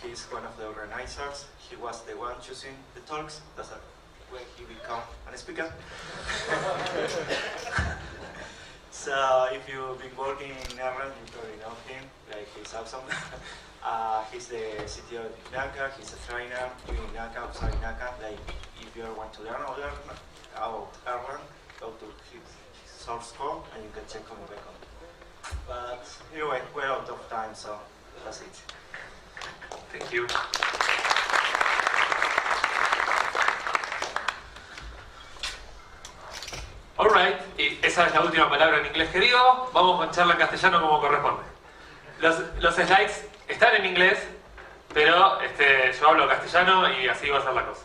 he's one of the organizers. He was the one choosing the talks. That's when he became a speaker. So if you've been working in Erlang, you probably know him. Like, he's awesome. He's the CTO of Naka. He's a trainer in Naka, outside Naka. Like, if you want to learn about Erlang, go to his source code and you can check on the record. But anyway, we're out of time, so that's it. Thank you. Alright, y esa es la última palabra en inglés que digo. Vamos con charla en castellano como corresponde. Los slides están en inglés, pero yo hablo castellano y así va a ser la cosa.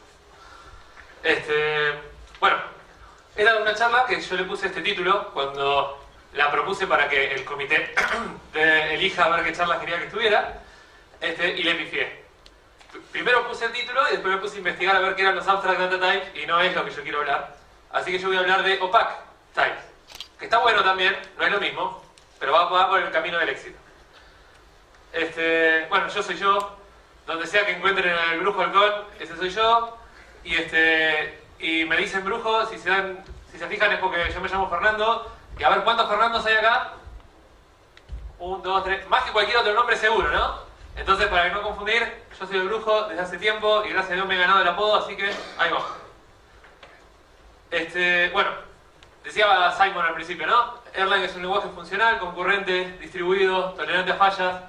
Bueno, era una charla que yo le puse este título cuando la propuse para que el comité elija a ver qué charla quería que estuviera, y le pifié. Primero puse el título y después me puse a investigar a ver qué eran los abstract data types y no es lo que yo quiero hablar. Así que yo voy a hablar de opaque types, que está bueno también, no es lo mismo, pero va por el camino del éxito. Bueno, yo soy yo, donde sea que encuentren el brujo halcón, ese soy yo, y me dicen brujo, si se fijan es porque yo me llamo Fernando, y a ver cuántos Fernandos hay acá. 1, 2, 3, más que cualquier otro nombre seguro, ¿no? Entonces, para no confundir, yo soy el brujo desde hace tiempo y gracias a Dios me he ganado el apodo, así que ahí vamos. Bueno, decía Simon al principio, ¿no? Erlang es un lenguaje funcional, concurrente, distribuido, tolerante a fallas.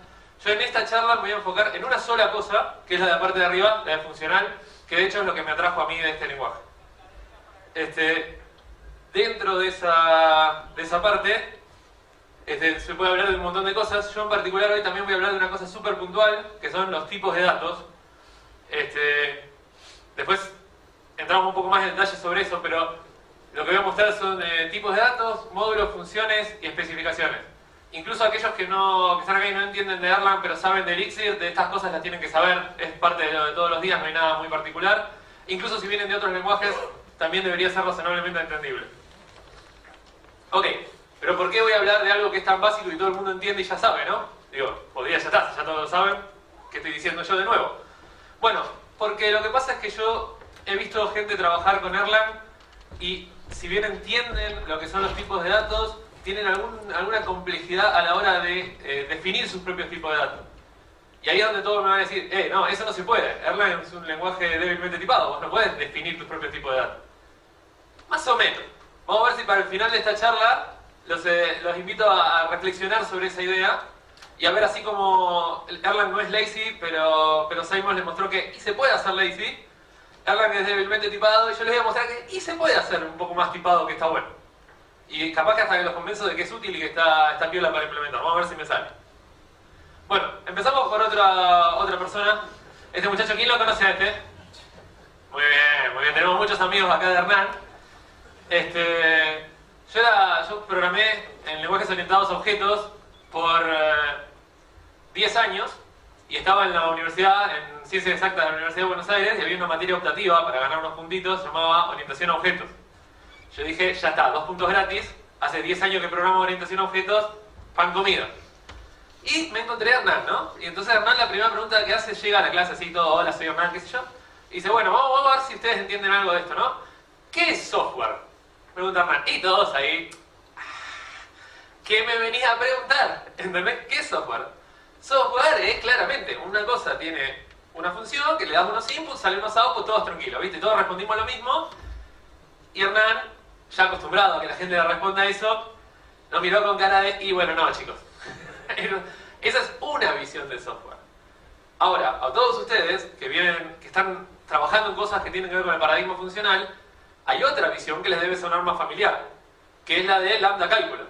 Yo en esta charla me voy a enfocar en una sola cosa, que es la de la parte de arriba, la de funcional, que de hecho es lo que me atrajo a mí de este lenguaje. Dentro de esa parte, se puede hablar de un montón de cosas. Yo en particular hoy también voy a hablar de una cosa súper puntual, que son los tipos de datos. Después entramos un poco más en detalle sobre eso, pero lo que voy a mostrar son tipos de datos, módulos, funciones y especificaciones. Incluso aquellos que están acá y no entienden de Erlang, pero saben de Elixir, de estas cosas las tienen que saber, es parte de lo de todos los días, no hay nada muy particular. Incluso si vienen de otros lenguajes, también debería ser razonablemente entendible. Ok, pero ¿por qué voy a hablar de algo que es tan básico y todo el mundo entiende y ya sabe, no? Digo, podría ya está, ya todos lo saben, ¿qué estoy diciendo yo de nuevo? Bueno, porque lo que pasa es que yo he visto gente trabajar con Erlang y si bien entienden lo que son los tipos de datos, tienen alguna complejidad a la hora de definir sus propios tipos de datos. Y ahí es donde todos me van a decir, no, eso no se puede. Erlang es un lenguaje débilmente tipado, vos no puedes definir tus propios tipos de datos. Más o menos. Vamos a ver si para el final de esta charla los invito a reflexionar sobre esa idea y a ver, así como Erlang no es lazy, pero Simon les mostró que se puede hacer lazy. Erlang es débilmente tipado y yo les voy a mostrar que se puede hacer un poco más tipado, que está bueno. Y capaz que hasta que los convenzo de que es útil y que está piola para implementar. Vamos a ver si me sale. Bueno, empezamos con otra persona. Este muchacho, ¿quién lo conoce a este? Muy bien. Tenemos muchos amigos acá de Hernán. Yo programé en lenguajes orientados a objetos por 10 años y estaba en la universidad, en Ciencias Exactas de la Universidad de Buenos Aires, y había una materia optativa para ganar unos puntitos, llamaba Orientación a Objetos. Yo dije, ya está, 2 puntos gratis, hace 10 años que programo Orientación a Objetos, pan comido. Y me encontré a Hernán, ¿no? Y entonces Hernán, la primera pregunta que hace, llega a la clase así, todo, hola, soy Hernán, qué sé yo, y dice, bueno, vamos a ver si ustedes entienden algo de esto, ¿no? ¿Qué es software? Pregunta Hernán. Y todos ahí, ¿qué me venís a preguntar? ¿Entendés? ¿Qué es software? Software es claramente una cosa, tiene una función que le das unos inputs, sale unos outputs, todos tranquilos, ¿viste? Todos respondimos lo mismo. Y Hernán, ya acostumbrado a que la gente le responda eso, nos miró con cara de, y bueno, no, chicos. Esa es una visión del software. Ahora, a todos ustedes que están trabajando en cosas que tienen que ver con el paradigma funcional, hay otra visión que les debe sonar más familiar, que es la de lambda cálculo,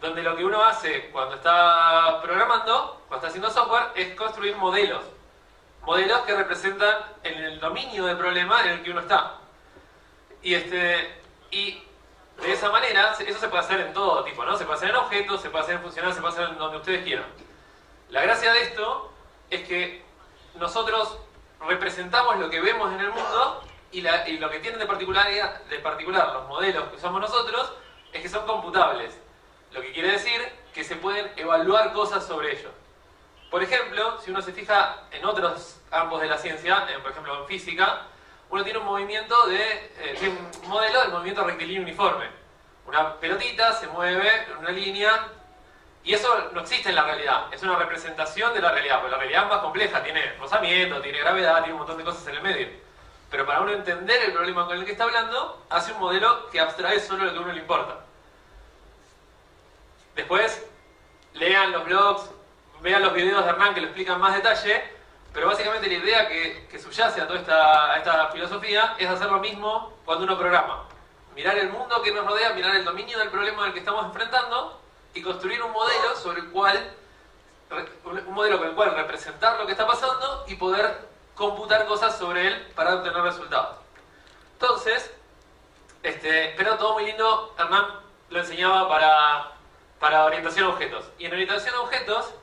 donde lo que uno hace cuando está programando, cuando está haciendo software, es construir modelos que representan el dominio del problema en el que uno está. Y de esa manera, eso se puede hacer en todo tipo, ¿no? Se puede hacer en objetos, se puede hacer en funcional, se puede hacer en donde ustedes quieran. La gracia de esto es que nosotros representamos lo que vemos en el mundo y lo que tienen de particular los modelos que usamos nosotros es que son computables. Lo que quiere decir que se pueden evaluar cosas sobre ellos. Por ejemplo, si uno se fija en otros campos de la ciencia, por ejemplo en física, uno tiene un movimiento tiene un modelo del movimiento rectilíneo uniforme. Una pelotita se mueve en una línea y eso no existe en la realidad, es una representación de la realidad, porque la realidad es más compleja, tiene rozamiento, tiene gravedad, tiene un montón de cosas en el medio. Pero para uno entender el problema con el que está hablando, hace un modelo que abstrae solo lo que a uno le importa. Después, lean los blogs, vean los videos de Hernán que lo explican más detalle, pero básicamente la idea que subyace a toda esta filosofía es hacer lo mismo cuando uno programa. Mirar el mundo que nos rodea, mirar el dominio del problema al que estamos enfrentando y construir un modelo un modelo con el cual representar lo que está pasando y poder computar cosas sobre él para obtener resultados. Entonces, pero todo muy lindo, Hernán lo enseñaba para orientación a objetos. Y en orientación a objetos,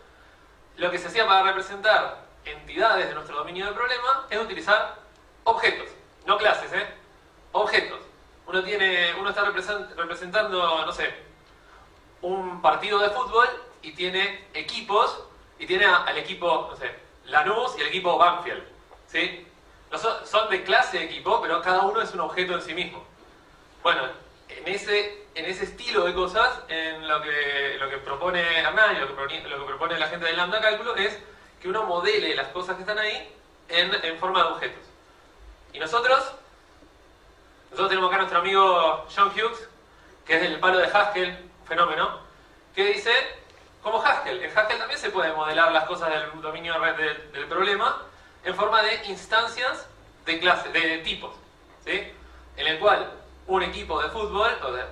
lo que se hacía para representar entidades de nuestro dominio del problema es utilizar objetos, no clases, objetos. Uno está representando, no sé, un partido de fútbol y tiene equipos, y tiene al equipo, no sé, Lanús y el equipo Banfield, ¿sí? No son de clase de equipo, pero cada uno es un objeto en sí mismo. Bueno, en ese estilo de cosas, en lo que propone Hernán y lo que propone la gente de Lambda Cálculo es que uno modele las cosas que están ahí en forma de objetos. Y nosotros tenemos acá a nuestro amigo John Hughes, que es del palo de Haskell, un fenómeno, que dice, como Haskell, en Haskell también se puede modelar las cosas del dominio del problema en forma de instancias de tipos, ¿sí? En el cual un equipo de fútbol, o de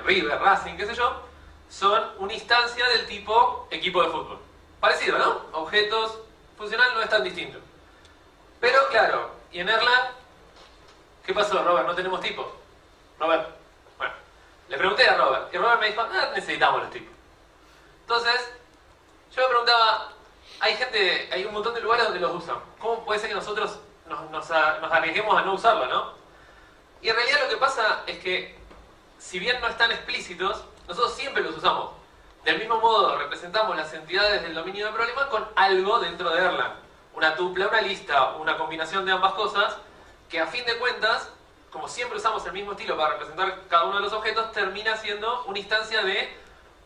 River, Racing, qué sé yo, son una instancia del tipo equipo de fútbol. Parecido, ¿no? Objetos, funcional no es tan distinto. Pero claro, y en Erlang, ¿qué pasó, Robert? ¿No tenemos tipos? Robert, bueno, le pregunté a Robert, y Robert me dijo, no necesitamos los tipos. Entonces, yo me preguntaba, hay un montón de lugares donde los usan. ¿Cómo puede ser que nosotros nos arriesguemos a no usarlo, no? Y en realidad lo que pasa es que, si bien no están explícitos, nosotros siempre los usamos. Del mismo modo, representamos las entidades del dominio del problema con algo dentro de Erlang. Una tupla, una lista, una combinación de ambas cosas, que a fin de cuentas, como siempre usamos el mismo estilo para representar cada uno de los objetos, termina siendo una instancia de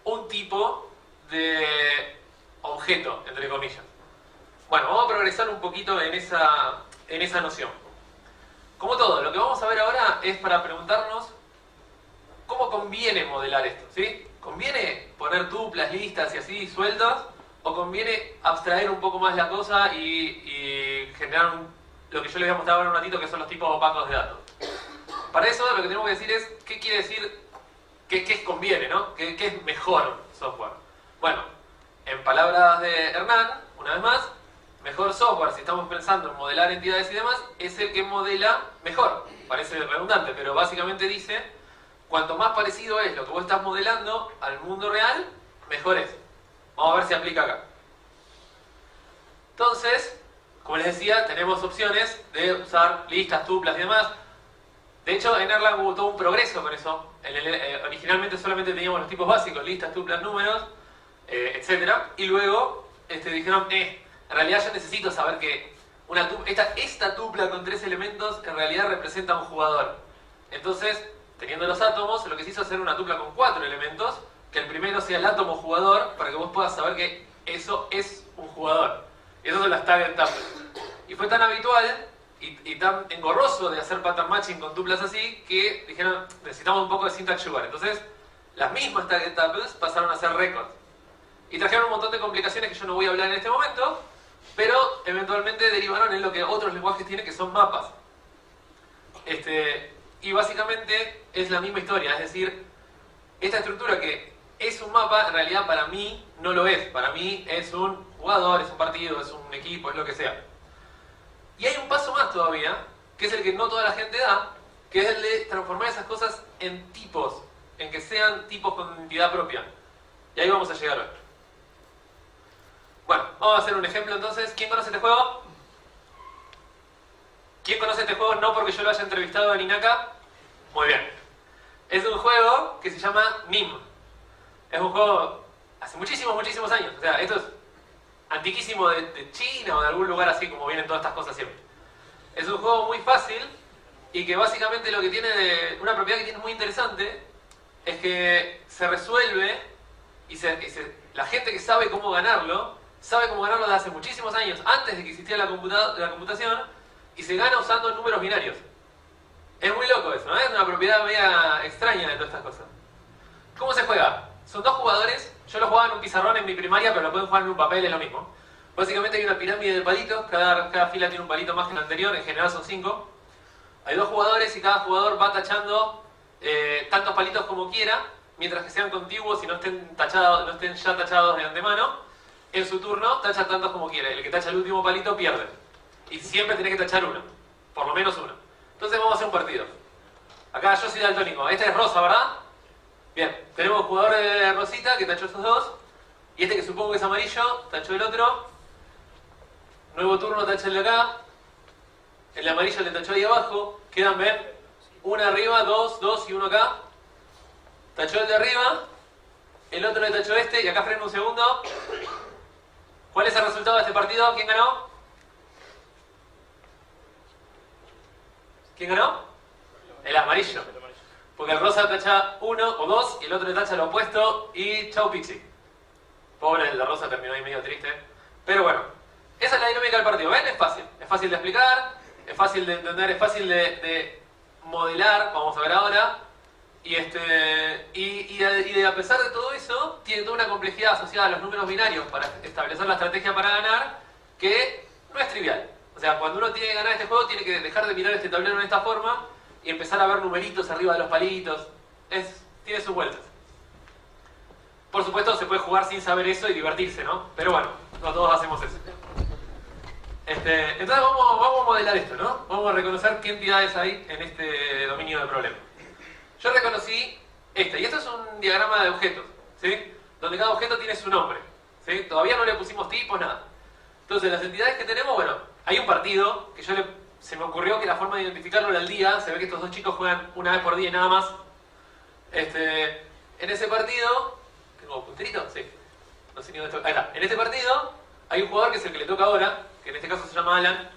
un tipo de objeto, entre comillas. Bueno, vamos a progresar un poquito en esa noción. Como todo, lo que vamos a ver ahora es para preguntarnos cómo conviene modelar esto, ¿sí? ¿Conviene poner tuplas, listas y así sueltas? ¿O conviene abstraer un poco más la cosa y generar lo que yo les voy a mostrar ahora un ratito, que son los tipos opacos de datos? Para eso lo que tenemos que decir es, ¿qué quiere decir? ¿Qué conviene, no? ¿Qué es mejor software? Bueno, en palabras de Hernán, una vez más, mejor software, si estamos pensando en modelar entidades y demás, es el que modela mejor. Parece redundante, pero básicamente dice, cuanto más parecido es lo que vos estás modelando al mundo real, mejor es. Vamos a ver si aplica acá. Entonces, como les decía, tenemos opciones de usar listas, tuplas y demás. De hecho, en Erlang hubo todo un progreso con eso. Originalmente solamente teníamos los tipos básicos, listas, tuplas, números, etc. Y luego dijeron, en realidad yo necesito saber que esta tupla con 3 elementos en realidad representa a un jugador. Entonces, teniendo los átomos, lo que se hizo es hacer una tupla con 4 elementos, que el primero sea el átomo jugador, para que vos puedas saber que eso es un jugador. Y eso son las target tuples. Y fue tan habitual y tan engorroso de hacer pattern matching con tuplas así, que dijeron, necesitamos un poco de syntax sugar. Entonces, las mismas target tuples pasaron a ser records. Y trajeron un montón de complicaciones que yo no voy a hablar en este momento, pero eventualmente derivaron en lo que otros lenguajes tienen, que son mapas. Y básicamente es la misma historia, es decir, esta estructura que es un mapa, en realidad para mí no lo es. Para mí es un jugador, es un partido, es un equipo, es lo que sea. Y hay un paso más todavía, que es el que no toda la gente da, que es el de transformar esas cosas en tipos, en que sean tipos con entidad propia. Y ahí vamos a llegar hoy. Bueno, vamos a hacer un ejemplo entonces. ¿Quién conoce este juego? ¿Quién conoce este juego no porque yo lo haya entrevistado en Inaka? Muy bien. Es un juego que se llama MIM. Es un juego hace muchísimos años. O sea, esto es antiquísimo de China o de algún lugar así como vienen todas estas cosas siempre. Es un juego muy fácil y que básicamente lo que tiene una propiedad que tiene muy interesante es que se resuelve y la gente que sabe cómo ganarlo desde hace muchísimos años, antes de que existiera la computación, y se gana usando números binarios. Es muy loco eso, ¿no? Es una propiedad media extraña de todas estas cosas. ¿Cómo se juega? Son 2 jugadores. Yo lo jugaba en un pizarrón en mi primaria, pero lo pueden jugar en un papel, es lo mismo. Básicamente hay una pirámide de palitos, cada fila tiene un palito más que la anterior, en general son 5. Hay 2 jugadores y cada jugador va tachando tantos palitos como quiera, mientras que sean contiguos y no estén ya tachados de antemano. En su turno tacha tantos como quiera. El que tacha el último palito pierde. Y siempre tenés que tachar uno, por lo menos uno. Entonces vamos a hacer un partido. Acá yo soy daltónico. Este es rosa, ¿verdad? Bien, tenemos jugador de rosita que tachó esos 2. Y este que supongo que es amarillo, tachó el otro. Nuevo turno, tacha el de acá. El de amarillo le tachó ahí abajo. Quedan, ven, uno arriba, 2 y 1 acá. Tachó el de arriba. El otro le tachó este. Y acá freno un segundo. ¿Cuál es el resultado de este partido? ¿Quién ganó? ¿Quién ganó? El amarillo. Porque el rosa tacha 1 o 2 y el otro le tacha lo opuesto y chau pixi. Pobre, el de rosa terminó ahí medio triste. Pero bueno, esa es la dinámica del partido. ¿Ven? Es fácil. Es fácil de explicar, es fácil de entender, es fácil de modelar, vamos a ver ahora. Y a pesar de todo eso, tiene toda una complejidad asociada a los números binarios para establecer la estrategia para ganar, que no es trivial. O sea, cuando uno tiene que ganar este juego, tiene que dejar de mirar este tablero en esta forma y empezar a ver numeritos arriba de los palitos. Tiene sus vueltas. Por supuesto, se puede jugar sin saber eso y divertirse, ¿no? Pero bueno, no todos hacemos eso. Entonces vamos a modelar esto, ¿no? Vamos a reconocer qué entidades hay en este dominio de problema. Yo reconocí y esto es un diagrama de objetos, ¿sí? Donde cada objeto tiene su nombre, ¿sí? Todavía no le pusimos tipos, nada. Entonces, las entidades que tenemos, bueno, hay un partido que se me ocurrió que la forma de identificarlo era el día. Se ve que estos 2 chicos juegan una vez por día y nada más. En ese partido, ¿tengo punterito? Sí. No sé ni dónde está. Ahí está. En este partido hay un jugador que es el que le toca ahora, que en este caso se llama Alan.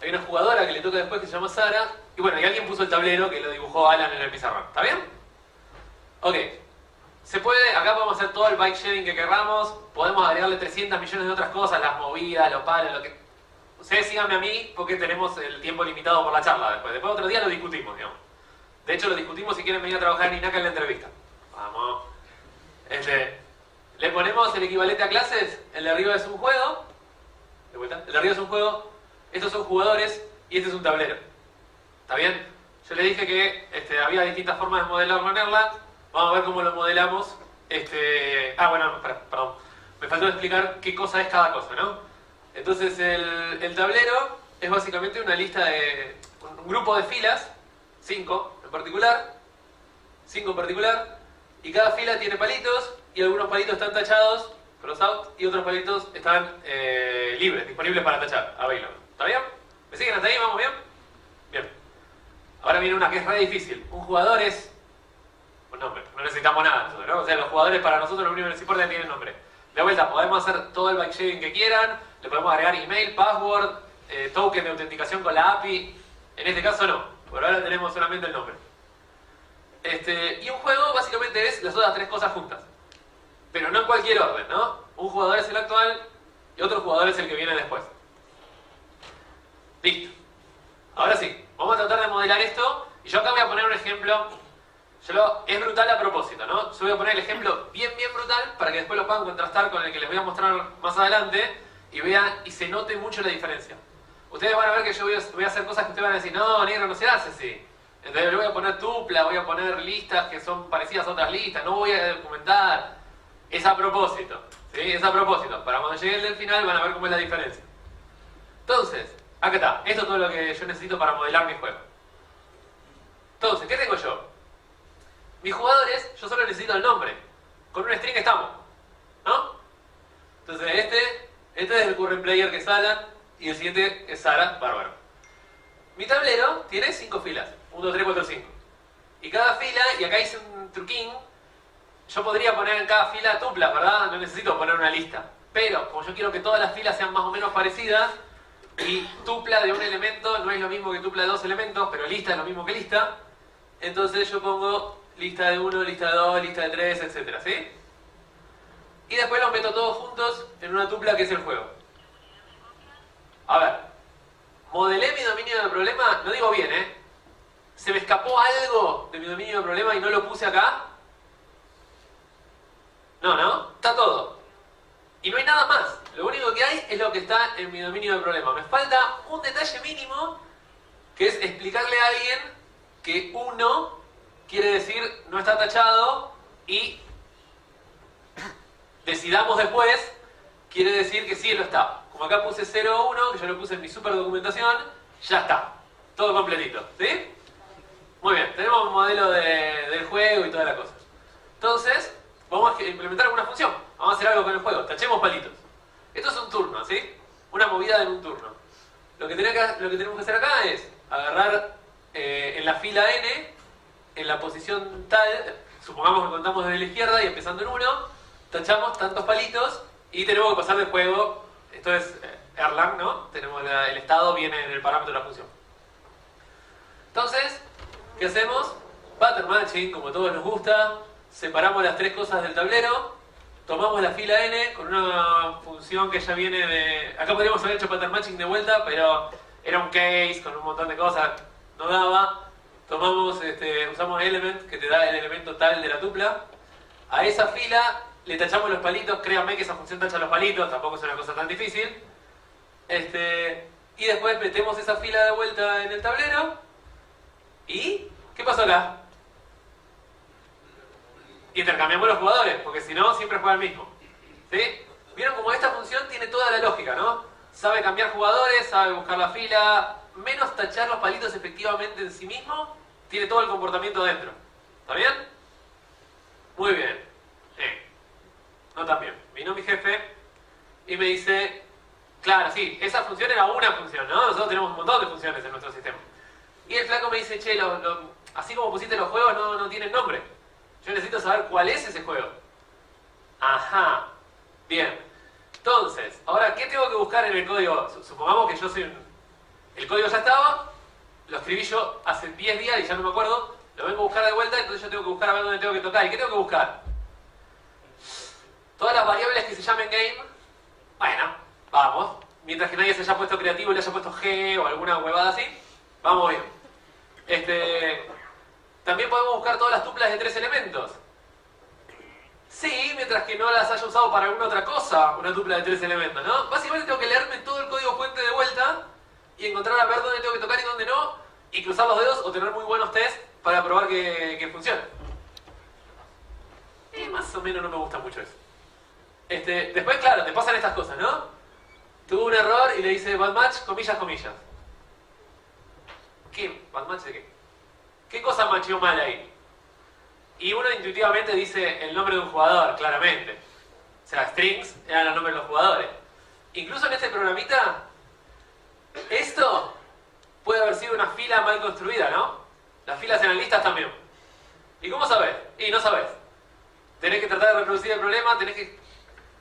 Hay una jugadora que le toca después que se llama Sara. Y bueno, y alguien puso el tablero que lo dibujó Alan en el pizarrón. ¿Está bien? Ok. Se puede, acá podemos hacer todo el bike sharing que queramos. Podemos agregarle 300 millones de otras cosas, las movidas, los palos, lo que... Ustedes síganme a mí porque tenemos el tiempo limitado por la charla después. Después otro día lo discutimos, digamos. De hecho, lo discutimos si quieren venir a trabajar en INACA en la entrevista. Vamos. Le ponemos el equivalente a clases. El de arriba es un juego. De vuelta. El de arriba es un juego. Estos son jugadores y este es un tablero. ¿Está bien? Yo le dije que había distintas formas de modelarlo en Erlang. Vamos a ver cómo lo modelamos. Bueno, perdón. Me faltó explicar qué cosa es cada cosa, ¿no? Entonces el tablero es básicamente una lista de... un grupo de filas, 5 en particular, y cada fila tiene palitos, y algunos palitos están tachados, cross out, y otros palitos están libres, disponibles para tachar, available. ¿Está bien? ¿Me siguen hasta ahí? ¿Vamos bien? Bien. Ahora viene una que es re difícil. Un jugador es un nombre, no necesitamos nada, ¿no? O sea, los jugadores para nosotros lo único que nos importa tienen nombre. De vuelta, podemos hacer todo el bike sharing que quieran, le podemos agregar email, password, token de autenticación con la API. En este caso no, por ahora tenemos solamente el nombre. Y un juego básicamente es las otras 3 cosas juntas. Pero no en cualquier orden, ¿no? Un jugador es el actual y otro jugador es el que viene después. Listo. Ahora sí, vamos a tratar de modelar esto. Y yo acá voy a poner un ejemplo. Es brutal a propósito, ¿no? Yo voy a poner el ejemplo bien brutal para que después lo puedan contrastar con el que les voy a mostrar más adelante y vean y se note mucho la diferencia. Ustedes van a ver que yo voy a hacer cosas que ustedes van a decir, no, negro, no se hace así. Entonces le voy a poner tupla, voy a poner listas que son parecidas a otras listas, no voy a documentar. Es a propósito, ¿sí? Es a propósito. Para cuando lleguen del final van a ver cómo es la diferencia. Entonces, acá está. Esto es todo lo que yo necesito para modelar mi juego. Entonces, ¿qué tengo yo? Mis jugadores, yo solo necesito el nombre. Con un string estamos, ¿no? Entonces este es el current player que es Alan y el siguiente es Sara, bárbaro. Mi tablero tiene 5 filas, 1, 2, 3, 4, 5. Y cada fila, y acá hice un truquín, yo podría poner en cada fila tuplas, ¿verdad? No necesito poner una lista. pero como yo quiero que todas las filas sean más o menos parecidas, y tupla de un elemento no es lo mismo que tupla de dos elementos, pero lista es lo mismo que lista, entonces yo pongo lista de 1, lista de 2, lista de 3, etc. ¿Sí? Y después los meto todos juntos en una tupla que es el juego. A ver, modelé mi dominio de problema, no digo bien, ¿eh? ¿Se me escapó algo de mi dominio de problema y no lo puse acá? No, ¿no? Está todo. Y no hay nada más. Lo único que hay es lo que está en mi dominio de problema. Me falta un detalle mínimo, que es explicarle a alguien que 1 quiere decir no está tachado y decidamos después quiere decir que sí lo está. Como acá puse 0 o 1, que yo lo puse en mi super documentación, ya está. Todo completito. ¿Sí? Muy bien. Tenemos un modelo del juego y toda la cosa. Entonces, vamos a implementar alguna función. Vamos a hacer algo con el juego. Tachemos palitos. Esto es un turno, ¿sí? Una movida en un turno. Lo que tenemos que hacer acá es agarrar en la fila n, en la posición tal, supongamos que contamos desde la izquierda y empezando en 1, tachamos tantos palitos y tenemos que pasar del juego. Esto es Erlang, ¿no? Tenemos el estado, viene en el parámetro de la función. Entonces, ¿qué hacemos? Pattern matching, como a todos nos gusta. Separamos las tres cosas del tablero. Tomamos la fila n con una función que ya viene de... Acá podríamos haber hecho pattern matching de vuelta, pero era un case con un montón de cosas. No daba. Tomamos, usamos element, que te da el elemento tal de la tupla. A esa fila le tachamos los palitos. Créanme que esa función tacha los palitos, tampoco es una cosa tan difícil. Y después metemos esa fila de vuelta en el tablero. ¿Y qué pasó acá? Intercambiamos los jugadores, porque si no, siempre juega el mismo. ¿Sí? ¿Vieron cómo esta función tiene toda la lógica, no? Sabe cambiar jugadores, sabe buscar la fila, menos tachar los palitos efectivamente en sí mismo, tiene todo el comportamiento dentro. ¿Está bien? Muy bien. No tan bien. Vino mi jefe y me dice, claro, sí, esa función era una función, ¿no? Nosotros tenemos un montón de funciones en nuestro sistema. Y el flaco me dice, che, así como pusiste los juegos no tienen nombre. Yo necesito saber cuál es ese juego. Ajá. Bien. Entonces, ahora, ¿qué tengo que buscar en el código? Supongamos que yo soy el código ya estaba, lo escribí yo hace 10 días y ya no me acuerdo, lo vengo a buscar de vuelta, entonces yo tengo que buscar a ver dónde tengo que tocar. ¿Y qué tengo que buscar? Todas las variables que se llamen game. Bueno, vamos. Mientras que nadie se haya puesto creativo y le haya puesto G o alguna huevada así, vamos bien. También podemos buscar todas las tuplas de 3 elementos. Sí, mientras que no las haya usado para alguna otra cosa, una tupla de 3 elementos, ¿no? Básicamente tengo que leerme todo el código fuente de vuelta y encontrar a ver dónde tengo que tocar y dónde no, y cruzar los dedos o tener muy buenos tests para probar que funcione. Más o menos no me gusta mucho eso. Después, claro, te pasan estas cosas, ¿no? Tuvo un error y le dice bad match, comillas, comillas. ¿Qué? ¿Bad match de qué? ¿Qué cosa macheó mal ahí? Y uno intuitivamente dice el nombre de un jugador, claramente. O sea, strings eran los nombres de los jugadores. Incluso en este programita, esto puede haber sido una fila mal construida, ¿no? Las filas eran listas también. ¿Y cómo sabés? Y no sabés. Tenés que tratar de reproducir el problema, tenés que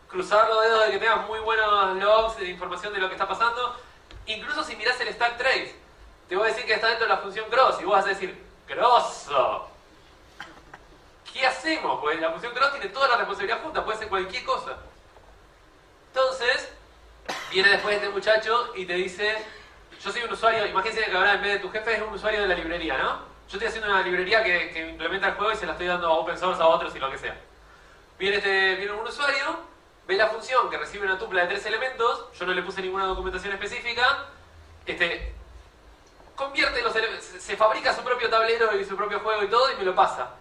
cruzar los dedos de que tengas muy buenos logs de información de lo que está pasando. Incluso si mirás el stack trace, te voy a decir que está dentro de la función cross y vos vas a decir, ¡grosso! ¿Qué hacemos? Pues la función cross tiene toda la responsabilidad junta, puede ser cualquier cosa. Entonces, viene después este muchacho y te dice, yo soy un usuario, imagínense que ahora en vez de tu jefe es un usuario de la librería, ¿no? Yo estoy haciendo una librería que implementa el juego y se la estoy dando a open source a otros y lo que sea. Viene un usuario, ve la función que recibe una tupla de 3 elementos, yo no le puse ninguna documentación específica, convierte los elementos, se fabrica su propio tablero y su propio juego y todo y me lo pasa.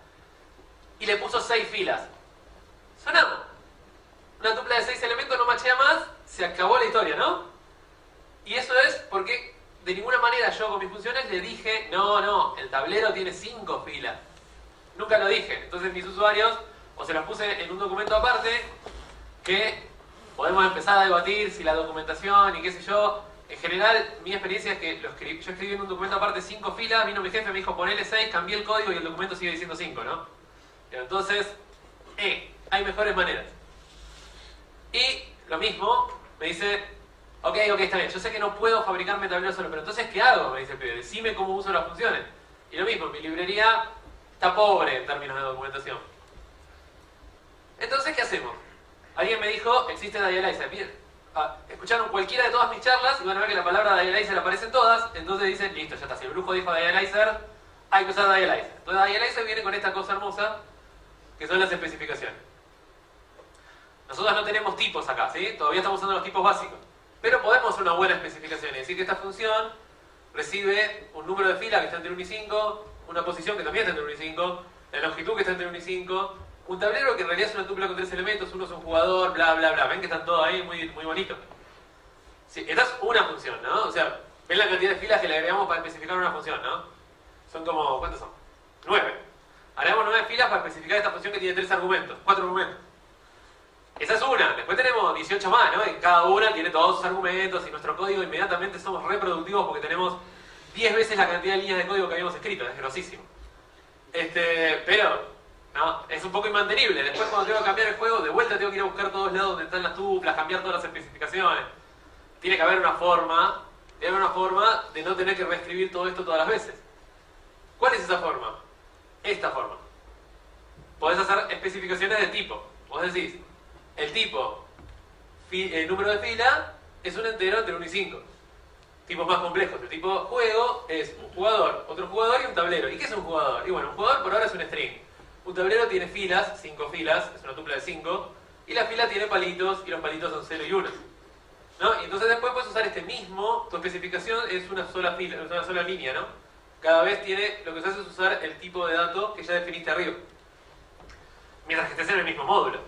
Y le puso 6 filas. Sonamos. Una tupla de 6 elementos no machea más, se acabó la historia, ¿no? Y eso es porque de ninguna manera yo con mis funciones le dije, no, el tablero tiene 5 filas. Nunca lo dije. Entonces mis usuarios, o se los puse en un documento aparte, que podemos empezar a debatir si la documentación y qué sé yo. En general, mi experiencia es que yo escribí en un documento aparte 5 filas, vino mi jefe, me dijo ponele 6, cambié el código y el documento sigue diciendo 5, ¿no? Entonces, hay mejores maneras. Y lo mismo, me dice, ok, está bien, yo sé que no puedo fabricarme tableros solo, pero entonces, ¿qué hago? Me dice el pibe, decime cómo uso las funciones. Y lo mismo, mi librería está pobre en términos de documentación. Entonces, ¿qué hacemos? Alguien me dijo, existe Dialyzer. Bien, escucharon cualquiera de todas mis charlas y van a ver que la palabra Dialyzer aparece en todas, entonces dicen, listo, ya está, si el brujo dijo Dialyzer, hay que usar Dialyzer. Entonces Dialyzer viene con esta cosa hermosa, que son las especificaciones. Nosotros no tenemos tipos acá, ¿sí? Todavía estamos usando los tipos básicos. Pero podemos hacer una buena especificación, es decir, que esta función recibe un número de fila que está entre 1 y 5, una posición que también está entre 1 y 5, la longitud que está entre 1 y 5, un tablero que en realidad es una tupla con 3 elementos, uno es un jugador, bla, bla, bla. Ven que están todos ahí muy, muy bonitos. Sí, esta es una función, ¿no? O sea, ven la cantidad de filas que le agregamos para especificar una función, ¿no? Son como, ¿cuántos son? 9. Agregamos 9 filas para especificar esta función que tiene 3 argumentos, 4 argumentos. Esa es una. Después tenemos 18 más, ¿no? Y cada una tiene todos sus argumentos y nuestro código inmediatamente somos reproductivos porque tenemos 10 veces la cantidad de líneas de código que habíamos escrito. Es grosísimo. Pero, ¿no? Es un poco inmantenible. Después cuando tengo que cambiar el juego, de vuelta tengo que ir a buscar todos lados donde están las tuplas, cambiar todas las especificaciones. Tiene que haber una forma de no tener que reescribir todo esto todas las veces. ¿Cuál es esa forma? Esta forma. Podés hacer especificaciones de tipo. Vos decís, el tipo, el número de fila, es un entero entre 1 y 5. Tipos más complejos. El tipo juego es un jugador, otro jugador y un tablero. ¿Y qué es un jugador? Y bueno, un jugador por ahora es un string. Un tablero tiene filas, 5 filas, es una tupla de 5. Y la fila tiene palitos, y los palitos son 0 y 1. ¿No? Y entonces después puedes usar este mismo, tu especificación es una sola fila, una sola línea, ¿no? Cada vez tiene, lo que se hace es usar el tipo de dato que ya definiste arriba. Mientras que estés en el mismo módulo.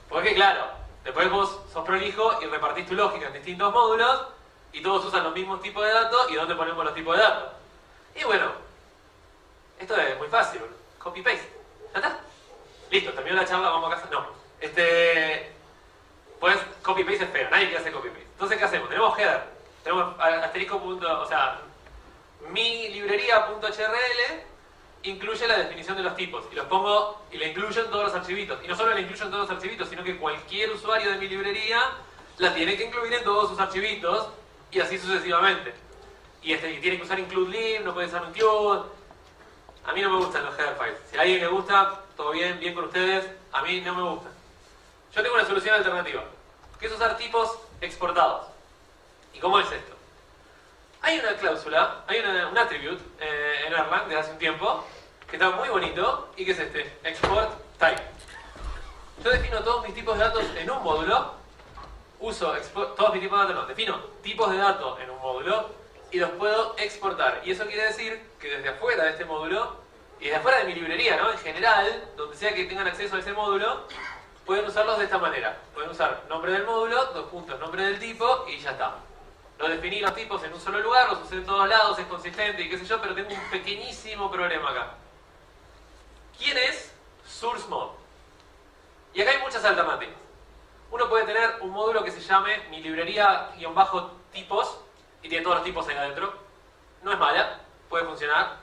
Porque claro, después vos sos prolijo y repartís tu lógica en distintos módulos y todos usan los mismos tipos de datos y ¿dónde ponemos los tipos de datos? Y bueno, esto es muy fácil, copy-paste. ¿Ya está? Listo, terminó la charla, vamos a casa. No. Pues copy-paste es feo, nadie quiere hacer copy-paste. Entonces, ¿qué hacemos? Tenemos header, tenemos asterisco punto, o sea, mi librería.hrl incluye la definición de los tipos y los pongo y la incluyo en todos los archivitos. Y no solo la incluyo en todos los archivitos, sino que cualquier usuario de mi librería la tiene que incluir en todos sus archivitos y así sucesivamente. Y tiene que usar include lib, no puede usar include. A mí no me gustan los header files. Si a alguien le gusta, todo bien, bien con ustedes. A mí no me gustan. Yo tengo una solución alternativa, que es usar tipos exportados. ¿Y cómo es esto? Hay una cláusula, hay un attribute en Erlang desde hace un tiempo que está muy bonito y que es este, export type. Yo defino todos mis tipos de datos en un módulo, todos mis tipos de datos no, defino tipos de datos en un módulo y los puedo exportar. Y eso quiere decir que desde afuera de este módulo y desde afuera de mi librería, ¿no? En general, donde sea que tengan acceso a ese módulo, pueden usarlos de esta manera. Pueden usar nombre del módulo, dos puntos, nombre del tipo y ya está. No definí los tipos en un solo lugar, los usé en todos lados, es consistente y qué sé yo, pero tengo un pequeñísimo problema acá. ¿Quién es source mode? Y acá hay muchas alternativas. Uno puede tener un módulo que se llame mi librería-tipos y tiene todos los tipos ahí adentro. No es mala, puede funcionar.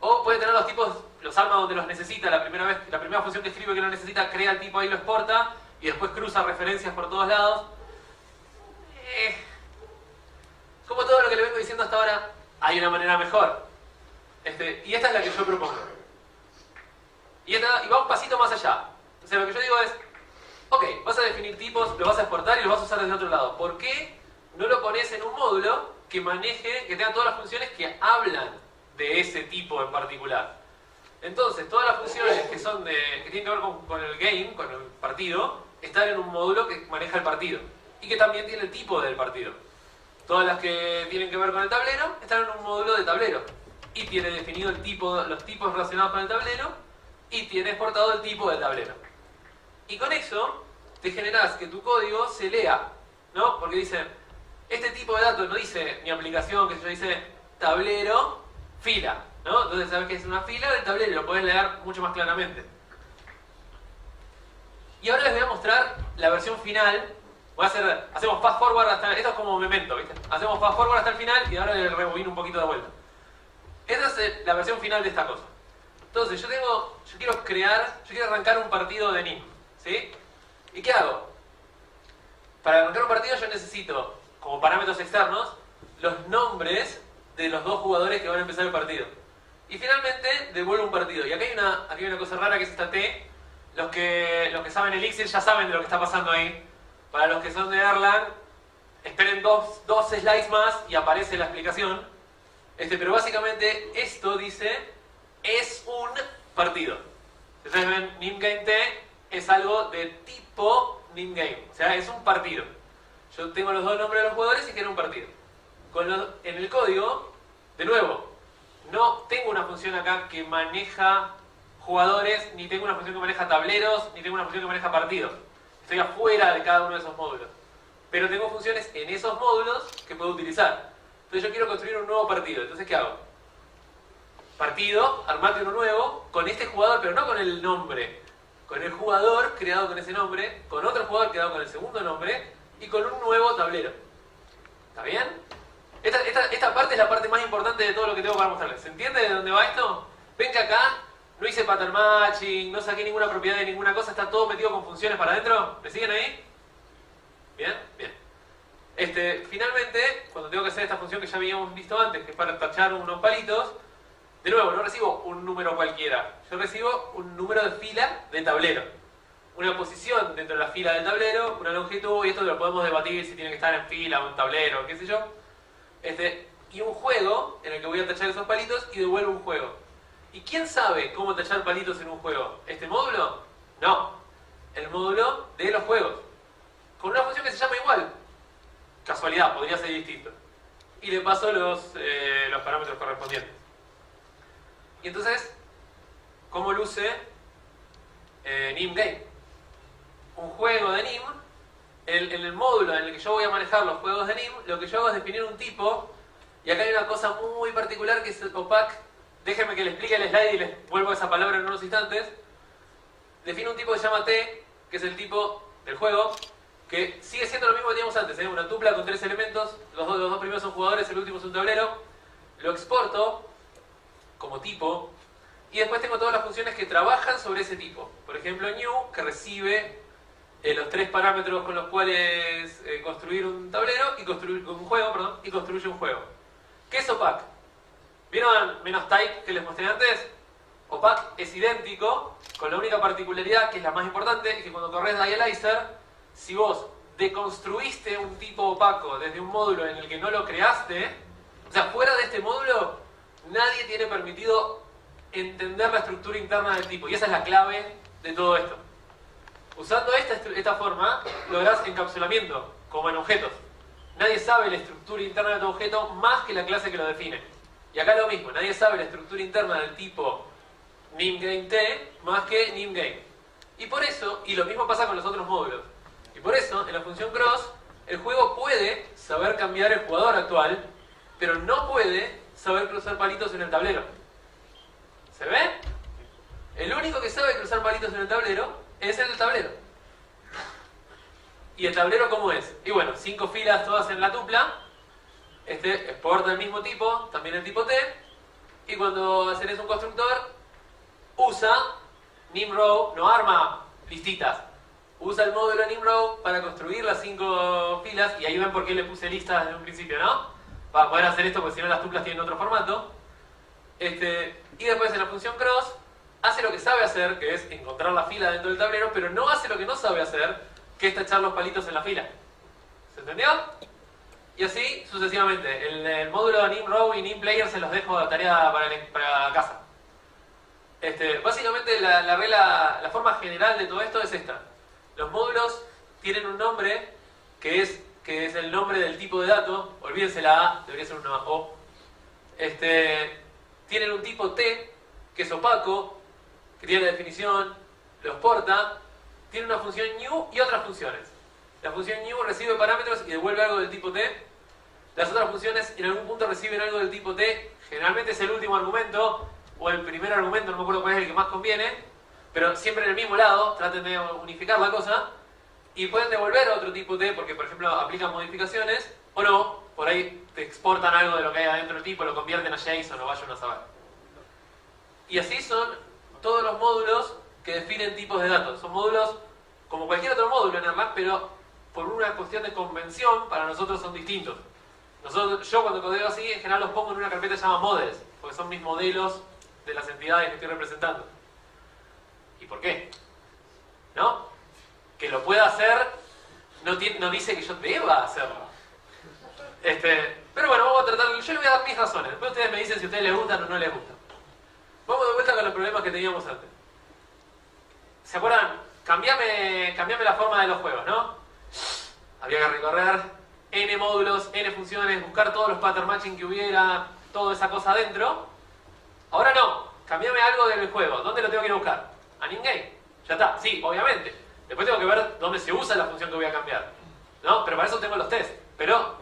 O puede tener los tipos, los arma donde los necesita, la primera función que escribe que lo necesita, crea el tipo ahí, lo exporta y después cruza referencias por todos lados. Como todo lo que le vengo diciendo hasta ahora, hay una manera mejor. Y esta es la que yo propongo. Y va un pasito más allá. O sea, lo que yo digo es, ok, vas a definir tipos, lo vas a exportar y lo vas a usar desde otro lado. ¿Por qué no lo pones en un módulo que maneje, que tenga todas las funciones que hablan de ese tipo en particular? Entonces, todas las funciones que tienen que ver con el game, con el partido, están en un módulo que maneja el partido. Y que también tiene el tipo del partido. Todas las que tienen que ver con el tablero están en un módulo de tablero. Y tiene definido el tipo, los tipos relacionados con el tablero y tiene exportado el tipo del tablero. Y con eso te generas que tu código se lea, ¿no? Porque dice, este tipo de datos no dice mi aplicación, que yo dice tablero, fila, ¿no? Entonces sabes que es una fila del tablero y lo podés leer mucho más claramente. Y ahora les voy a mostrar la versión final. Hacemos fast forward hasta... Esto es como Memento, ¿viste? Hacemos fast forward hasta el final y ahora le rebobino un poquito de vuelta. Esta es la versión final de esta cosa. Entonces, yo quiero arrancar un partido de NIM, ¿sí? ¿Y qué hago? partido yo necesito, como parámetros externos, los nombres de los dos jugadores que van a empezar el partido. Y finalmente devuelvo un partido. Y acá hay una cosa rara que es esta T. Los que saben Elixir ya saben de lo que está pasando ahí. Para los que son de Erlang, esperen dos slides más y aparece la explicación. Pero básicamente esto dice, es un partido. Si ustedes ven NimGameT, es algo de tipo NimGame. O sea, es un partido. Yo tengo los dos nombres de los jugadores y quiero un partido. En el código, de nuevo, no tengo una función acá que maneja jugadores, ni tengo una función que maneja tableros, ni tengo una función que maneja partidos. Estoy afuera de cada uno de esos módulos. Pero tengo funciones en esos módulos que puedo utilizar. Entonces yo quiero construir un nuevo partido. Entonces, ¿qué hago? Partido, armarte uno nuevo, con este jugador, pero no con el nombre. Con el jugador creado con ese nombre, con otro jugador creado con el segundo nombre, y con un nuevo tablero. ¿Está bien? Esta parte es la parte más importante de todo lo que tengo para mostrarles. ¿Se entiende de dónde va esto? Ven que acá no hice pattern matching, no saqué ninguna propiedad de ninguna cosa, está todo metido con funciones para adentro. ¿Me siguen ahí? ¿Bien? Bien. Finalmente, cuando tengo que hacer esta función que ya habíamos visto antes, que es para tachar unos palitos, de nuevo, no recibo un número cualquiera. Yo recibo un número de fila de tablero. Una posición dentro de la fila del tablero, una longitud, y esto lo podemos debatir si tiene que estar en fila o en tablero, qué sé yo. Y un juego en el que voy a tachar esos palitos y devuelvo un juego. ¿Y quién sabe cómo tachar palitos en un juego? ¿Este módulo? No. El módulo de los juegos. Con una función que se llama igual. Casualidad, podría ser distinto. Y le paso los parámetros correspondientes. Y entonces, ¿cómo luce NimGame? Un juego de Nim, en el módulo en el que yo voy a manejar los juegos de Nim, lo que yo hago es definir un tipo, y acá hay una cosa muy particular que es el opac. Déjenme que les explique el slide y les vuelvo a esa palabra en unos instantes. Defino un tipo que se llama T, que es el tipo del juego, que sigue siendo lo mismo que teníamos antes, una tupla con 3 elementos, los dos primeros son jugadores, el último es un tablero. Lo exporto como tipo, y después tengo todas las funciones que trabajan sobre ese tipo. Por ejemplo, new, que recibe los 3 parámetros con los cuales construir un tablero, y construir un juego, perdón, y construye un juego. ¿Qué es opac? ¿Vieron menos type que les mostré antes? Opac es idéntico, con la única particularidad, que es la más importante, es que cuando corres dialyzer, si vos deconstruiste un tipo opaco desde un módulo en el que no lo creaste, o sea, fuera de este módulo, nadie tiene permitido entender la estructura interna del tipo. Y esa es la clave de todo esto. Usando esta forma, lográs encapsulamiento, como en objetos. Nadie sabe la estructura interna de tu objeto más que la clase que lo define. Y acá lo mismo, nadie sabe la estructura interna del tipo NimGameT más que NimGame. Y por eso, y lo mismo pasa con los otros módulos. Y por eso, en la función cross, el juego puede saber cambiar el jugador actual, pero no puede saber cruzar palitos en el tablero. ¿Se ve? El único que sabe cruzar palitos en el tablero es el del tablero. ¿Y el tablero cómo es? Y bueno, 5 filas todas en la tupla. Exporta el mismo tipo, también el tipo T. Y cuando haces un constructor, usa NimRow, no arma listitas. Usa el módulo NimRow para construir las 5 filas. Y ahí ven por qué le puse listas desde un principio, ¿no? Para poder hacer esto, porque si no las tuplas tienen otro formato. Y después en la función cross, hace lo que sabe hacer, que es encontrar la fila dentro del tablero, pero no hace lo que no sabe hacer, que es tachar los palitos en la fila. ¿Se entendió? Y así sucesivamente. El módulo NimRow y NimPlayer se los dejo de tarea para casa. Básicamente la forma general de todo esto es esta. Los módulos tienen un nombre que es el nombre del tipo de dato. Olvídense la A, debería ser una O. Tienen un tipo T, que es opaco, que tiene la definición, lo exporta. Tiene una función new y otras funciones. La función new recibe parámetros y devuelve algo del tipo T. Las otras funciones en algún punto reciben algo del tipo T. Generalmente es el último argumento o el primer argumento, no me acuerdo cuál es el que más conviene, pero siempre en el mismo lado, traten de unificar la cosa. Y pueden devolver otro tipo T porque, por ejemplo, aplican modificaciones o no. Por ahí te exportan algo de lo que hay adentro del tipo, lo convierten a JSON o vayan a saber. Y así son todos los módulos que definen tipos de datos. Son módulos como cualquier otro módulo en Erlang, pero por una cuestión de convención, para nosotros son distintos. Yo cuando codeo así, en general los pongo en una carpeta que se llama models, porque son mis modelos de las entidades que estoy representando. ¿Y por qué? ¿No? Que lo pueda hacer no dice que yo deba hacerlo. Pero bueno, vamos a tratar, yo les voy a dar mis razones. Después ustedes me dicen si a ustedes les gustan o no les gustan. Vamos de vuelta con los problemas que teníamos antes. ¿Se acuerdan? Cambiame la forma de los juegos, ¿no? Había que recorrer n módulos, n funciones, buscar todos los pattern matching que hubiera, toda esa cosa adentro. Ahora no, cambiame algo del juego. ¿Dónde lo tengo que ir a buscar? ¿A in-game? Ya está, sí, obviamente. Después tengo que ver dónde se usa la función que voy a cambiar, ¿no? Pero para eso tengo los tests. Pero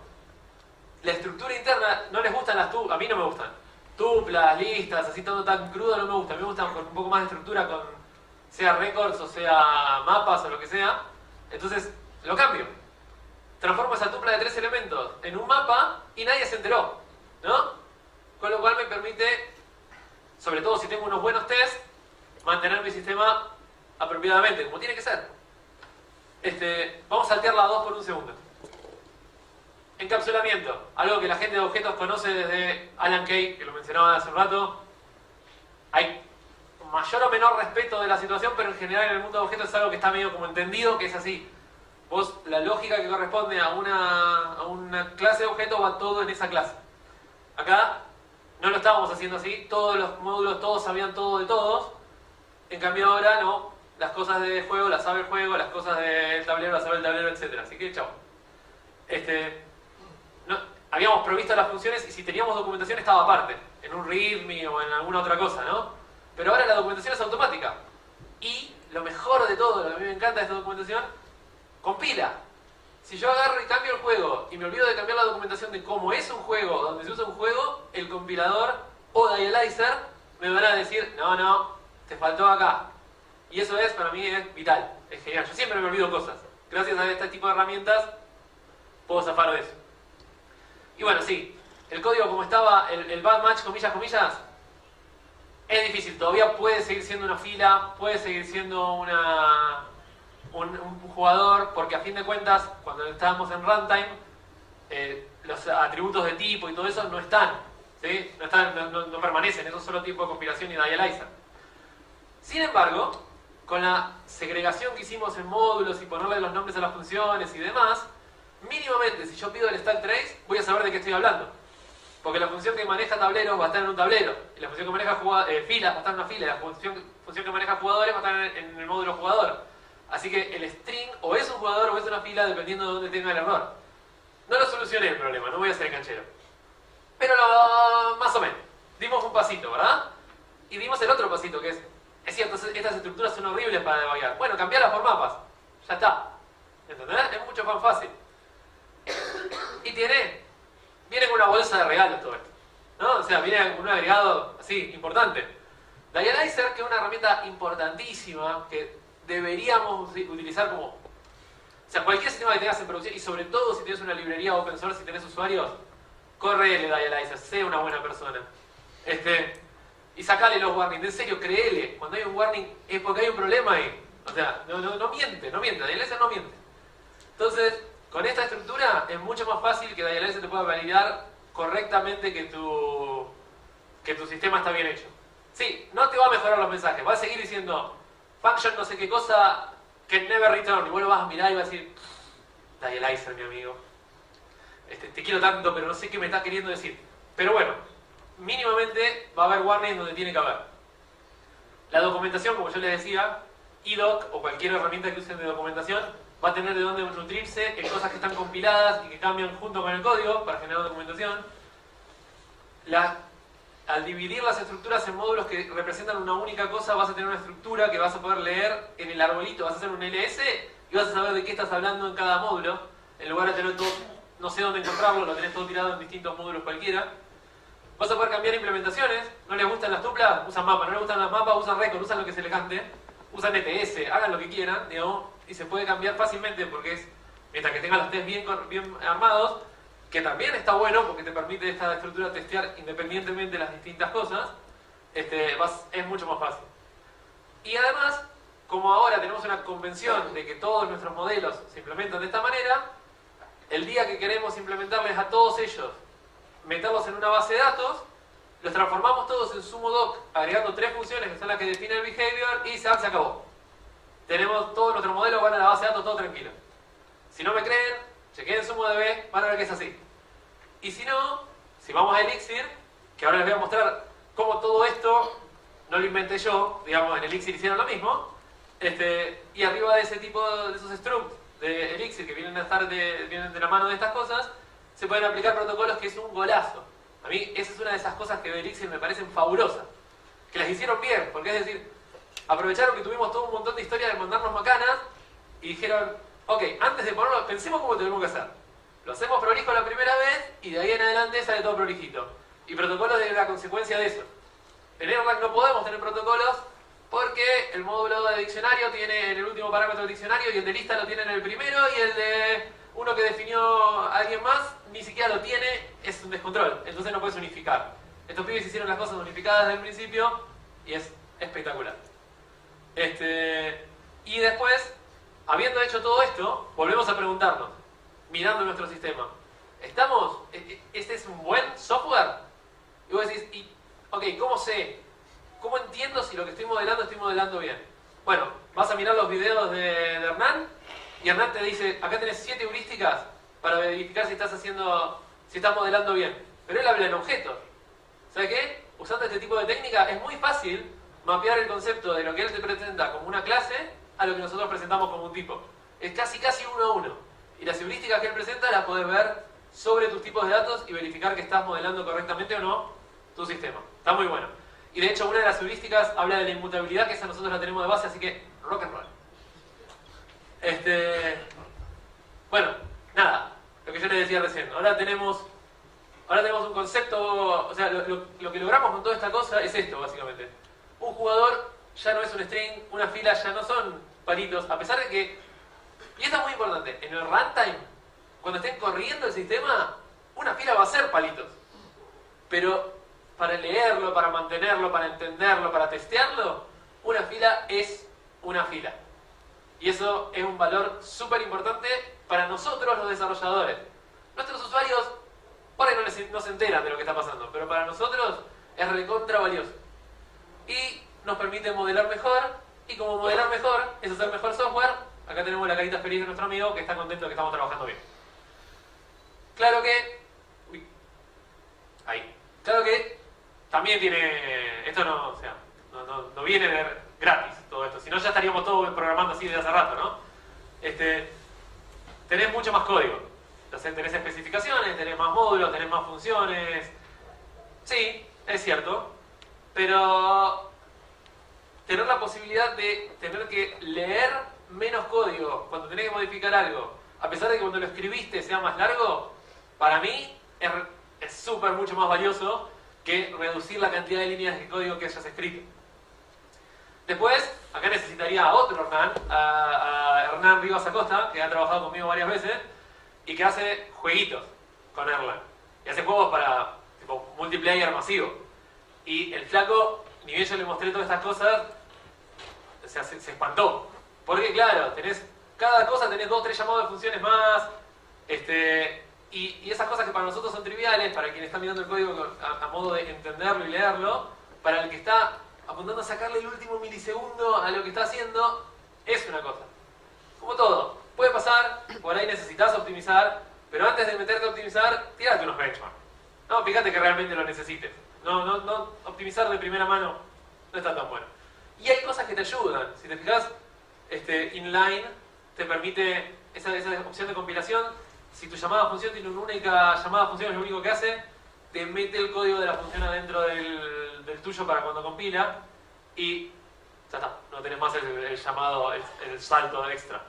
la estructura interna, no les gustan las a mí no me gustan. Tuplas, listas, así todo tan crudo no me gusta. A mí me gustan con un poco más de estructura, con sea records o sea mapas o lo que sea. Entonces, lo cambio. Transformo esa tupla de 3 elementos en un mapa y nadie se enteró, ¿no? Con lo cual me permite, sobre todo si tengo unos buenos tests, mantener mi sistema apropiadamente, como tiene que ser. Vamos a saltear la 2 por un segundo. Encapsulamiento, algo que la gente de objetos conoce desde Alan Kay, que lo mencionaba hace un rato. Hay mayor o menor respeto de la situación, pero en general en el mundo de objetos es algo que está medio como entendido, que es así. Vos, la lógica que corresponde a una clase de objetos va todo en esa clase. Acá no lo estábamos haciendo así, todos los módulos, todos sabían todo de todos. En cambio ahora no, las cosas de juego las sabe el juego, las cosas del tablero las sabe el tablero, etc. Así que chao. No, habíamos provisto las funciones y si teníamos documentación estaba aparte, en un readme o en alguna otra cosa, ¿no? Pero ahora la documentación es automática. Y lo mejor de todo, lo que a mí me encanta de esta documentación, compila. Si yo agarro y cambio el juego y me olvido de cambiar la documentación de cómo es un juego, donde se usa un juego, el compilador o Dialyzer me van a decir, no, te faltó acá. Y eso para mí es vital, es genial. Yo siempre me olvido cosas. Gracias a este tipo de herramientas puedo zafar de eso. Y bueno, sí, el código como estaba, el bad match, comillas, es difícil. Todavía puede seguir siendo una fila, puede seguir siendo un jugador, porque a fin de cuentas, cuando estábamos en runtime, los atributos de tipo y todo eso no están, ¿sí? No permanecen, eso es solo tipo de compilación y dialyzer. Sin embargo, con la segregación que hicimos en módulos y ponerle los nombres a las funciones y demás, mínimamente, si yo pido el stack trace, voy a saber de qué estoy hablando. Porque la función que maneja tableros va a estar en un tablero, y la función que maneja filas va a estar en una fila, y la función que maneja jugadores va a estar en el módulo jugador. Así que el string o es un jugador o es una fila dependiendo de dónde tenga el error. No lo solucioné el problema, no voy a ser canchero. Pero más o menos. Dimos un pasito, ¿verdad? Y dimos el otro pasito que es cierto, estas estructuras son horribles para debugar. Bueno, cambiarlas por mapas. Ya está. ¿Entendés? Es mucho más fácil. Y viene con una bolsa de regalos todo esto, ¿no? O sea, viene con un agregado así, importante. Dialyzer, que es una herramienta importantísima que deberíamos utilizar como... O sea, cualquier sistema que tengas en producción, y sobre todo si tienes una librería open source, si tenés usuarios, correle Dialyzer, sé una buena persona. Y sacale los warnings, en serio, créele. Cuando hay un warning es porque hay un problema ahí. O sea, no miente, Dialyzer no miente. Entonces, con esta estructura es mucho más fácil que Dialyzer te pueda validar correctamente que tu sistema está bien hecho. Sí, no te va a mejorar los mensajes, va a seguir diciendo function no sé qué cosa can never return, y vos lo vas a mirar y vas a decir Dialyzer, mi amigo, te quiero tanto pero no sé qué me estás queriendo decir. Pero bueno, mínimamente va a haber warnings donde tiene que haber. La documentación, como yo les decía, eDoc o cualquier herramienta que usen de documentación va a tener de dónde nutrirse en cosas que están compiladas y que cambian junto con el código para generar documentación. Al dividir las estructuras en módulos que representan una única cosa, vas a tener una estructura que vas a poder leer en el arbolito, vas a hacer un LS y vas a saber de qué estás hablando en cada módulo, en lugar de tener todo, no sé dónde encontrarlo, lo tenés todo tirado en distintos módulos cualquiera. Vas a poder cambiar implementaciones, no les gustan las tuplas, usan mapas, no les gustan las mapas, usan record, usan lo que se les cante, usan ETS, hagan lo que quieran, digamos, y se puede cambiar fácilmente porque es, mientras que tengan los tests bien armados, que también está bueno porque te permite esta estructura testear independientemente de las distintas cosas, es mucho más fácil. Y además, como ahora tenemos una convención de que todos nuestros modelos se implementan de esta manera, el día que queremos implementarles a todos ellos, meterlos en una base de datos, los transformamos todos en SumoDoc, agregando 3 funciones que son las que definen el behavior y se acabó. Tenemos todos nuestros modelos, van a la base de datos todo tranquilo. Si no me creen, chequeen SumoDB, van a ver que es así. Y si no, si vamos a Elixir, que ahora les voy a mostrar cómo todo esto no lo inventé yo, digamos, en Elixir hicieron lo mismo, y arriba de ese tipo de esos structs de Elixir que vienen de la mano de estas cosas, se pueden aplicar protocolos que es un golazo. A mí esa es una de esas cosas que de Elixir me parecen fabulosas, que las hicieron bien, porque es decir, aprovecharon que tuvimos todo un montón de historias de mandarnos macanas y dijeron, ok, antes de ponerlo, pensemos cómo tenemos que hacer. Lo hacemos prolijo la primera vez y de ahí en adelante sale todo prolijito. Y protocolos de la consecuencia de eso. En Erlang no podemos tener protocolos porque el módulo de diccionario tiene en el último parámetro del diccionario y el de lista lo tiene en el primero y el de uno que definió alguien más ni siquiera lo tiene, es un descontrol. Entonces no puedes unificar. Estos pibes hicieron las cosas unificadas desde el principio y es espectacular. Y después, habiendo hecho todo esto, volvemos a preguntarnos, mirando nuestro sistema, ¿este es un buen software? Y vos decís, ok, ¿cómo sé? ¿Cómo entiendo si lo que estoy modelando bien? Bueno, vas a mirar los videos de Hernán y Hernán te dice, acá tenés 7 heurísticas para verificar si estás modelando bien. Pero él habla en objetos. ¿Sabes qué? Usando este tipo de técnica es muy fácil mapear el concepto de lo que él te presenta como una clase a lo que nosotros presentamos como un tipo. Es casi uno a uno. Y las heurísticas que él presenta las podés ver sobre tus tipos de datos y verificar que estás modelando correctamente o no tu sistema. Está muy bueno. Y de hecho una de las heurísticas habla de la inmutabilidad, que esa nosotros la tenemos de base, así que rock and roll. Bueno, nada, lo que yo les decía recién. Ahora tenemos un concepto, o sea, lo que logramos con toda esta cosa es esto, básicamente. Un jugador ya no es un string, una fila ya no son palitos, a pesar de que, y esto es muy importante, en el runtime, cuando estén corriendo el sistema, una fila va a ser palitos. Pero para leerlo, para mantenerlo, para entenderlo, para testearlo, una fila es una fila. Y eso es un valor súper importante para nosotros los desarrolladores. Nuestros usuarios por ahí no se enteran de lo que está pasando, pero para nosotros es recontra valioso. Y nos permite modelar mejor, y como modelar mejor es hacer mejor software, acá tenemos la carita feliz de nuestro amigo que está contento de que estamos trabajando bien. Claro que... Uy, ahí. Claro que también tiene... Esto no, o sea, no viene gratis todo esto, si no ya estaríamos todos programando así desde hace rato, ¿no? Tenés mucho más código. Entonces tenés especificaciones, tenés más módulos, tenés más funciones. Sí, es cierto. Pero tener la posibilidad de tener que leer menos código cuando tenés que modificar algo, a pesar de que cuando lo escribiste sea más largo, para mí es súper mucho más valioso que reducir la cantidad de líneas de código que hayas escrito. Después, acá necesitaría a otro Hernán, a Hernán Rivas Acosta, que ha trabajado conmigo varias veces y que hace jueguitos con Erlang. Y hace juegos para tipo multiplayer masivo. Y el flaco, ni bien yo le mostré todas estas cosas, o sea, se espantó. Porque claro, cada cosa tenés 2 o 3 llamados de funciones más, y esas cosas que para nosotros son triviales, para quien está mirando el código a modo de entenderlo y leerlo, para el que está apuntando a sacarle el último milisegundo a lo que está haciendo, es una cosa. Como todo, puede pasar, por ahí necesitas optimizar, pero antes de meterte a optimizar, tírate unos benchmarks. No, fíjate que realmente lo necesites. No optimizar de primera mano no está tan bueno. Y hay cosas que te ayudan. Si te fijas, inline te permite esa opción de compilación. Si tu llamada a función tiene una única llamada a función, es lo único que hace, te mete el código de la función adentro del tuyo para cuando compila y ya está, no tenés más el llamado, el salto extra.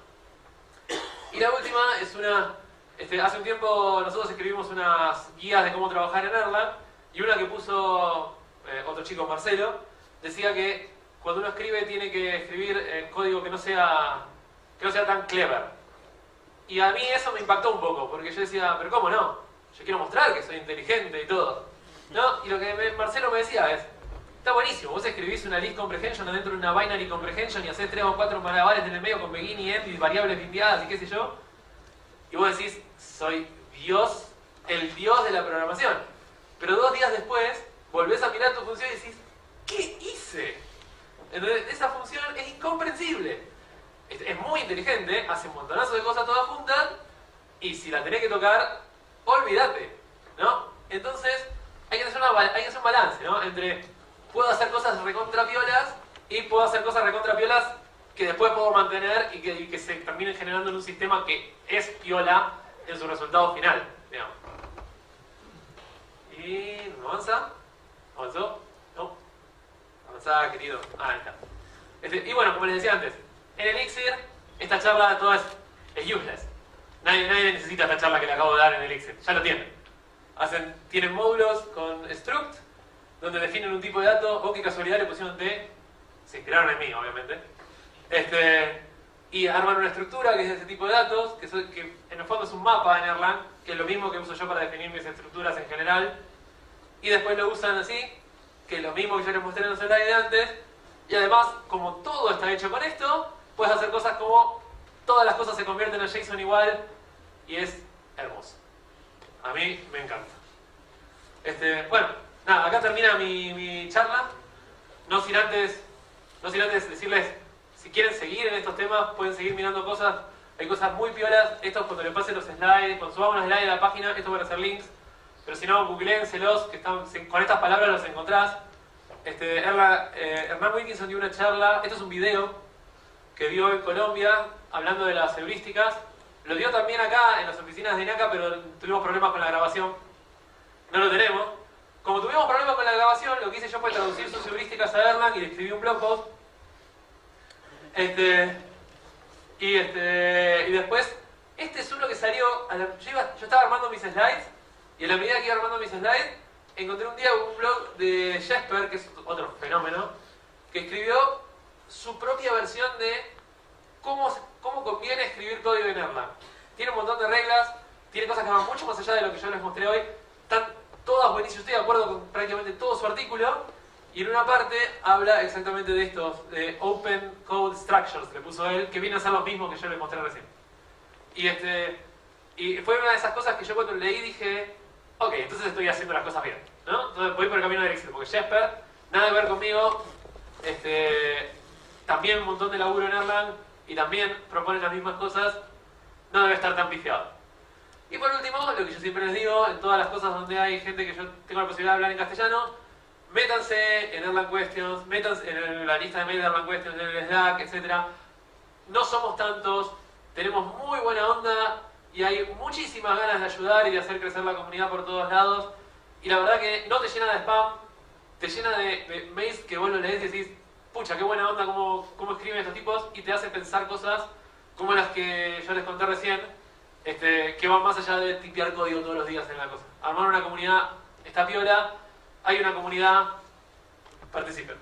Y la última es hace un tiempo nosotros escribimos unas guías de cómo trabajar en Erlang y una que puso otro chico, Marcelo, decía que cuando uno escribe tiene que escribir código que no sea tan clever. Y a mí eso me impactó un poco, porque yo decía, pero ¿cómo no? Yo quiero mostrar que soy inteligente y todo. ¿No? Y lo que Marcelo me decía es, Está buenísimo. Vos escribís una list comprehension adentro de una binary comprehension y hacés 3 o 4 malabares en el medio con begin y end y variables bindeadas y qué sé yo. Y vos decís, soy Dios, el Dios de la programación. Pero 2 días después, volvés a mirar tu función y decís, ¿qué hice? Entonces, esa función es incomprensible. Es muy inteligente, hace un montonazo de cosas todas juntas, y si la tenés que tocar, olvídate, ¿no? Entonces, hay que hacer un balance, ¿no? Entre, puedo hacer cosas recontra piolas, y puedo hacer cosas recontra piolas que después puedo mantener y que se terminen generando en un sistema que es piola en su resultado final, digamos. Y ¿no avanza? ¿Avanzó? No. Avanzada, querido. Ah, ahí está. Y bueno, como les decía antes, en Elixir esta charla toda es useless. Nadie necesita esta charla que le acabo de dar en Elixir. Ya lo tienen. Tienen módulos con struct, donde definen un tipo de dato. Oh, qué casualidad, le pusieron T. Se inspiraron en mí, obviamente. Y arman una estructura que es de ese tipo de datos, que en el fondo es un mapa en Erlang, que es lo mismo que uso yo para definir mis estructuras en general. Y después lo usan así, que es lo mismo que yo les mostré en el slide de antes. Y además, como todo está hecho con esto, puedes hacer cosas como todas las cosas se convierten en JSON igual, y es hermoso. A mí me encanta. Bueno, nada, acá termina mi charla. No sin antes decirles, si quieren seguir en estos temas, pueden seguir mirando cosas. Hay cosas muy piolas. Esto cuando le pasen los slides, cuando subamos los slides a la página, esto van a ser links. Pero si no, googléenselos, que con estas palabras los encontrás. Hernán Wilkinson dio una charla, esto es un video que dio en Colombia, hablando de las heurísticas. Lo dio también acá, en las oficinas de INACA, pero tuvimos problemas con la grabación. No lo tenemos. Como tuvimos problemas con la grabación, lo que hice yo fue traducir sus heurísticas a Erlang y le escribí un blog post. Y después, este es uno que salió, yo estaba armando mis slides, y a la medida que iba armando mis slides, encontré un día un blog de Jesper, que es otro fenómeno, que escribió su propia versión de cómo conviene escribir código en Erlang. Tiene un montón de reglas, tiene cosas que van mucho más allá de lo que yo les mostré hoy, están todas buenísimas, estoy de acuerdo con prácticamente todo su artículo, y en una parte habla exactamente de estos, de Open Code Structures, le puso él, que viene a ser lo mismo que yo les mostré recién. Y fue una de esas cosas que yo cuando leí dije, ok, entonces estoy haciendo las cosas bien, ¿no? Entonces voy por el camino del éxito, porque Jesper, nada que ver conmigo, también un montón de laburo en Erlang, y también propone las mismas cosas, no debe estar tan pifiado. Y por último, lo que yo siempre les digo, en todas las cosas donde hay gente que yo tengo la posibilidad de hablar en castellano, métanse en Erlang Questions, métanse en la lista de mail de Erlang Questions, en el Slack, etc. No somos tantos, tenemos muy buena onda y hay muchísimas ganas de ayudar y de hacer crecer la comunidad por todos lados. Y la verdad que no te llena de spam, te llena de mails que vos lo lees y decís, pucha, qué buena onda cómo escriben estos tipos, y te hace pensar cosas como las que yo les conté recién, que van más allá de tipear código todos los días en la cosa. Armar una comunidad está piola, hay una comunidad, participen.